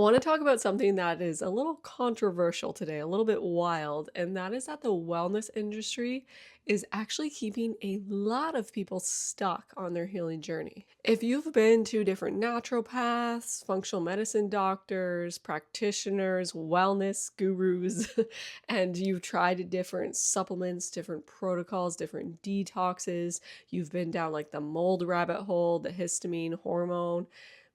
I want to talk about something that is a little controversial today, a little bit wild, and that is that the wellness industry is actually keeping a lot of people stuck on their healing journey. If you've been to different naturopaths, functional medicine doctors, practitioners, wellness gurus, and you've tried different supplements, different protocols, different detoxes, you've been down like the mold rabbit hole, the histamine hormone,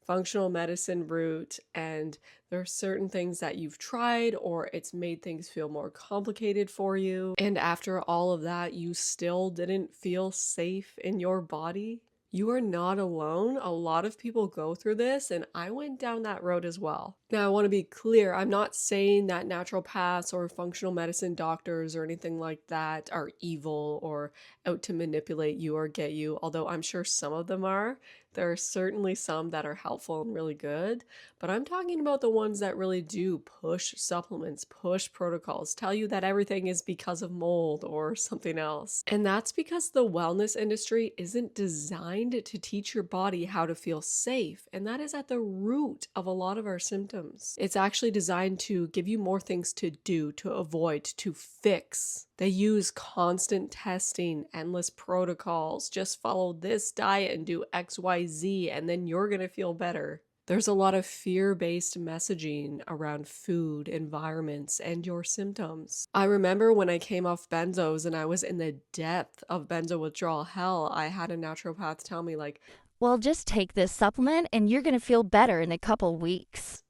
functional medicine route, and there are certain things that you've tried or it's made things feel more complicated for you. And after all of that, you still didn't feel safe in your body. You are not alone. A lot of people go through this, and I went down that road as well. Now, I want to be clear, I'm not saying that naturopaths or functional medicine doctors or anything like that are evil or out to manipulate you or get you, although I'm sure some of them are. There are certainly some that are helpful and really good, but I'm talking about the ones that really do push supplements, push protocols, tell you that everything is because of mold or something else. And that's because the wellness industry isn't designed to teach your body how to feel safe, and that is at the root of a lot of our symptoms. It's actually designed to give you more things to do, to avoid, to fix. They use constant testing, endless protocols. Just follow this diet and do XYZ, and then you're going to feel better. There's a lot of fear-based messaging around food, environments, and your symptoms. I remember when I came off benzos and I was in the depth of benzo withdrawal hell, I had a naturopath tell me like, Well, just take this supplement and you're going to feel better in a couple weeks.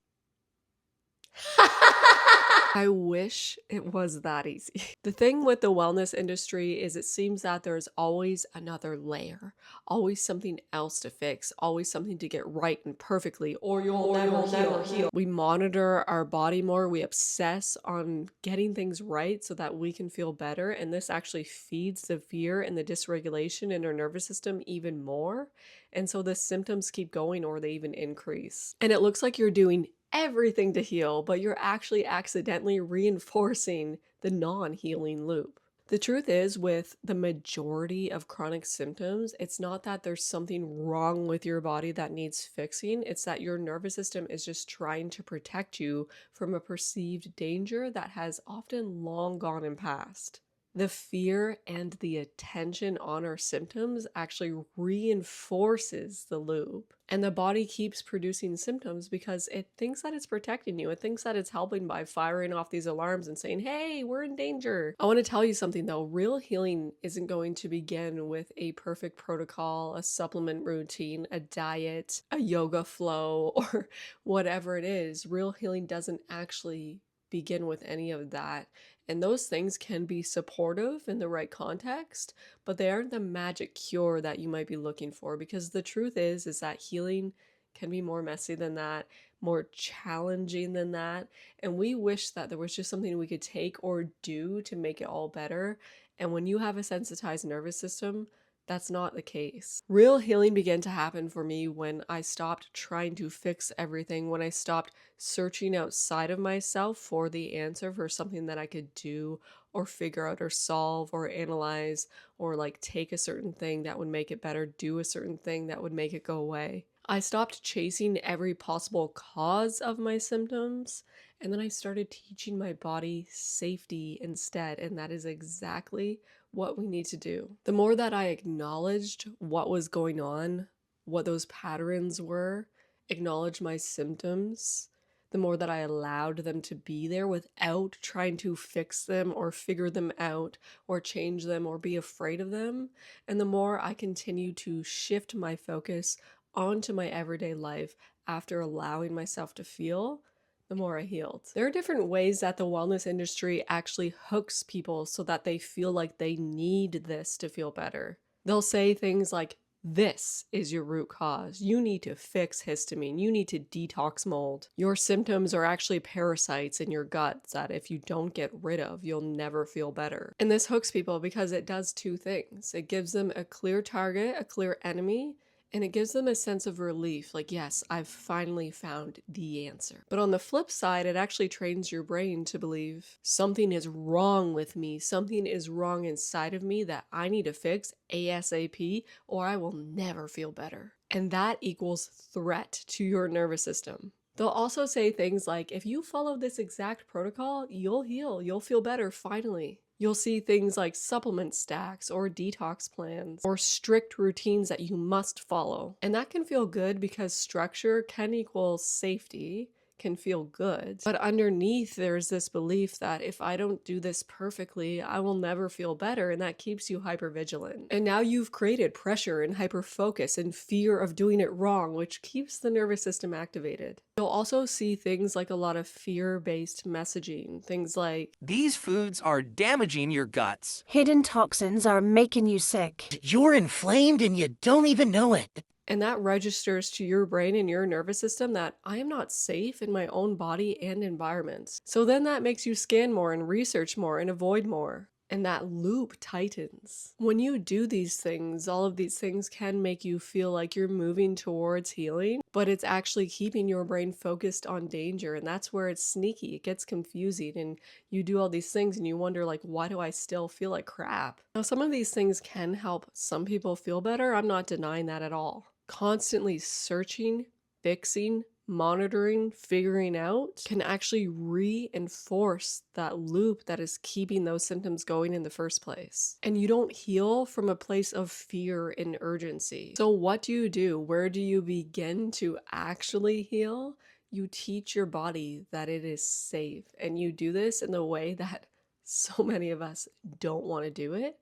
I wish it was that easy. The thing with the wellness industry is it seems that there's always another layer, always something else to fix, always something to get right and perfectly, or you'll never heal. We monitor our body more, we obsess on getting things right so that we can feel better, and this actually feeds the fear and the dysregulation in our nervous system even more. And so the symptoms keep going or they even increase. And it looks like you're doing everything to heal, but you're actually accidentally reinforcing the non-healing loop. The truth is, with the majority of chronic symptoms, it's not that there's something wrong with your body that needs fixing, it's that your nervous system is just trying to protect you from a perceived danger that has often long gone and passed. The fear and the attention on our symptoms actually reinforces the loop. And the body keeps producing symptoms because it thinks that it's protecting you. It thinks that it's helping by firing off these alarms and saying, hey, we're in danger. I want to tell you something though. Real healing isn't going to begin with a perfect protocol, a supplement routine, a diet, a yoga flow, or whatever it is. Real healing doesn't actually begin with any of that. And those things can be supportive in the right context, but they aren't the magic cure that you might be looking for, because the truth is that healing can be more messy than that, more challenging than that, and we wish that there was just something we could take or do to make it all better. And when you have a sensitized nervous system, that's not the case. Real healing began to happen for me when I stopped trying to fix everything, when I stopped searching outside of myself for the answer for something that I could do or figure out or solve or analyze, or like take a certain thing that would make it better, do a certain thing that would make it go away. I stopped chasing every possible cause of my symptoms, and then I started teaching my body safety instead, and that is exactly what we need to do. The more that I acknowledged what was going on, what those patterns were, acknowledge my symptoms, the more that I allowed them to be there without trying to fix them or figure them out or change them or be afraid of them, and the more I continue to shift my focus onto my everyday life after allowing myself to feel, the more I healed. There are different ways that the wellness industry actually hooks people so that they feel like they need this to feel better. They'll say things like, this is your root cause. You need to fix histamine. You need to detox mold. Your symptoms are actually parasites in your gut that if you don't get rid of, you'll never feel better. And this hooks people because it does two things. It gives them a clear target, a clear enemy, and it gives them a sense of relief, like, yes, I've finally found the answer. But on the flip side, it actually trains your brain to believe something is wrong with me, something is wrong inside of me that I need to fix ASAP, or I will never feel better. And that equals threat to your nervous system. They'll also say things like, if you follow this exact protocol, you'll heal, you'll feel better finally. You'll see things like supplement stacks or detox plans or strict routines that you must follow. And that can feel good because structure can equal safety, can feel good. But underneath, there's this belief that if I don't do this perfectly, I will never feel better, and that keeps you hypervigilant. And now you've created pressure and hyperfocus and fear of doing it wrong, which keeps the nervous system activated. You'll also see things like a lot of fear-based messaging, things like, These foods are damaging your guts. Hidden toxins are making you sick. You're inflamed and you don't even know it. and that registers to your brain and your nervous system that I am not safe in my own body and environments. So then that makes you scan more and research more and avoid more. And that loop tightens. When you do these things, all of these things can make you feel like you're moving towards healing, but it's actually keeping your brain focused on danger. And that's where it's sneaky. It gets confusing and you do all these things and you wonder like, why do I still feel like crap? Now, some of these things can help some people feel better. I'm not denying that at all. Constantly searching, fixing, monitoring, figuring out can actually reinforce that loop that is keeping those symptoms going in the first place. And you don't heal from a place of fear and urgency. So what do you do? Where do you begin to actually heal? You teach your body that it is safe. And you do this in the way that so many of us don't want to do it.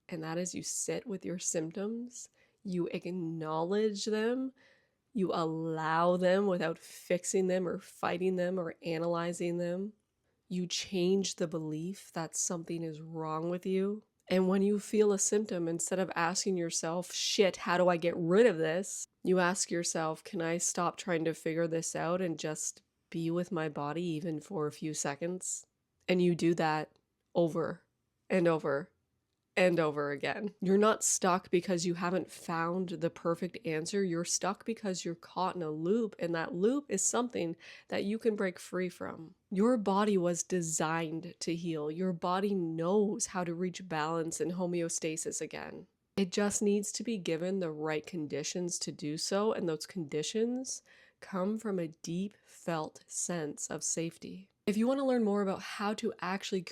And that is you sit with your symptoms, you acknowledge them, you allow them without fixing them or fighting them or analyzing them. You change the belief that something is wrong with you. And when you feel a symptom, instead of asking yourself, shit, how do I get rid of this? You ask yourself, can I stop trying to figure this out and just be with my body even for a few seconds? And you do that over and over and over again. You're not stuck because you haven't found the perfect answer. You're stuck because you're caught in a loop, and that loop is something that you can break free from. Your body was designed to heal. Your body knows how to reach balance and homeostasis again. It just needs to be given the right conditions to do so, and those conditions come from a deep felt sense of safety. If you want to learn more about how to actually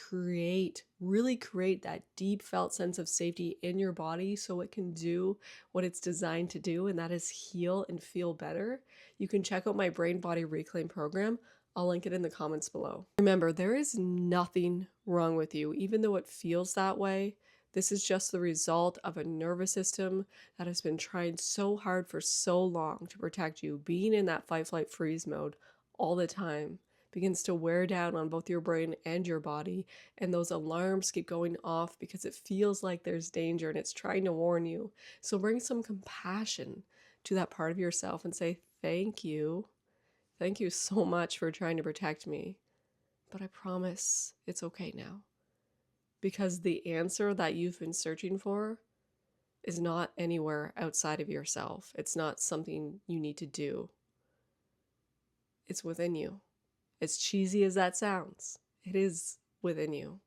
really create that deep felt sense of safety in your body so it can do what it's designed to do, and that is heal and feel better, you can check out my Brain Body Reclaim program. I'll link it in the comments below. Remember, there is nothing wrong with you, even though it feels that way. This is just the result of a nervous system that has been trying so hard for so long to protect you. Being in that fight, flight, freeze mode all the time begins to wear down on both your brain and your body, and those alarms keep going off because it feels like there's danger and it's trying to warn you. So bring some compassion to that part of yourself and say, thank you. Thank you so much for trying to protect me, but I promise it's okay now. Because the answer that you've been searching for is not anywhere outside of yourself. It's not something you need to do. It's within you. As cheesy as that sounds, it is within you.